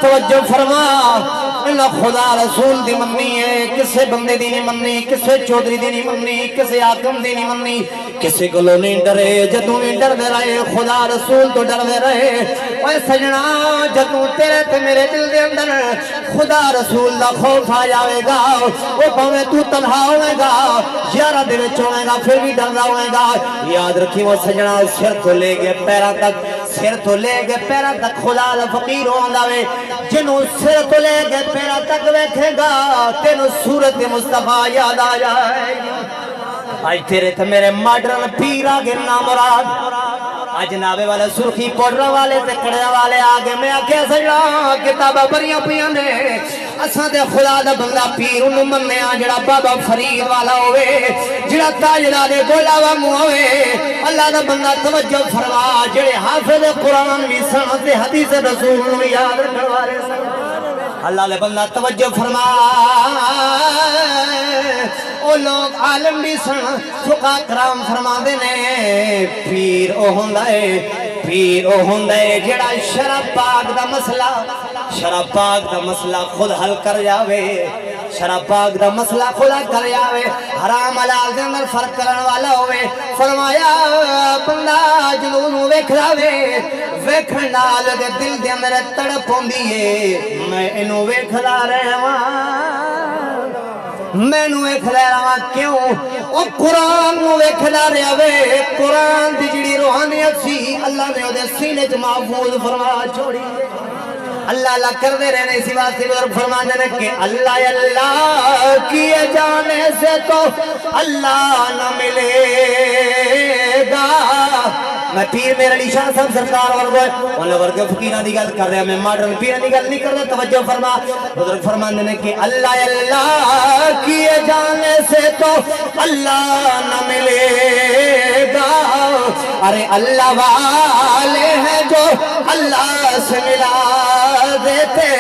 توجہ فرما نہ خدا رسول دی مننی ہے کسے بندے دی نہیں مننی کسے چودری دی نہیں مننی کسے حاکم دی نہیں مننی کسے کولوں نہیں ڈرے جدوں بھی ڈردے رہے خدا رسول تو ڈردے رہے اوے سجنا جدوں تیرے تے میرے دل دے اندر خدا رسول دا خوف آ جاوے گا او بھاویں تو تنہا ہوے گا یارا دے وچ ہوے گا پھر بھی ڈردا ہوے گا یاد رکھی وہ سجنا سر تو لے کے پیراں تک سر تو لے کے پیراں تک خدا دا فقیر ہوندا وے جنوں سر تو لے کے پیراں تک ویکھے گا تینوں صورت مصطفیٰ یاد آ جائے گی آج تیرے تے میرے ماڈرن پیر آگے نامراد آج جنابے والے سرخی پوڈر والے تے کڑے والے آگے میں آکھیا سجنا کتاباں بھریاں پیاں نے اساں تے خدا دا بندہ پیر انہوں مننے آ جڑا بابا فرید والا ہوئے جڑا تاجدار گولا وانگو ہوئے اللہ دا بندہ توجہ فرما جڑے حافظ قرآن بھی سن تے حدیث رسول بھی یاد رکھن والے سن اللہ دے بندہ توجہ فرما او لوگ عالم بھی سن فقہ کرام فرما دینے پیر او ہوندے جڑا شراب پاک دا مسئلہ خود حل کر جاوے شراب پاک دا مسئلہ خود حل کر جاوے حرام حلال دے اندر فرق کرن والا ہوئے فرمایا بندہ جنون ویکھ لاوے ویکھن نال دے دل دے اندر تڑپ ہوندی ہے میں انہوں ویکھ لا رہا میں نو ایک لے رہا کیوں او قرآن نو ایک لے رہا وے قرآن دی جڑی روحانیت سی اللہ نے دے سینے چ محفوظ فرما چھوڑی اللہ کر دے رہنے اسی واسطے بزرگ فرمانے نے کہ اللہ کیے جانے سے تو اللہ نہ ملے گا میں پیر میرے علی شاہ صاحب سرکار ورگوئے انہوں ورگے فقیرہ دی گل کر رہے ہیں میں ماڈرن پیرہ دی گل نہیں کر رہا توجہ فرما بزرگ فرمانے نے کہ اللہ کیے جانے سے تو اللہ نہ ملے گا ارے اللہ والے ہیں جو اللہ سے ملا دیتے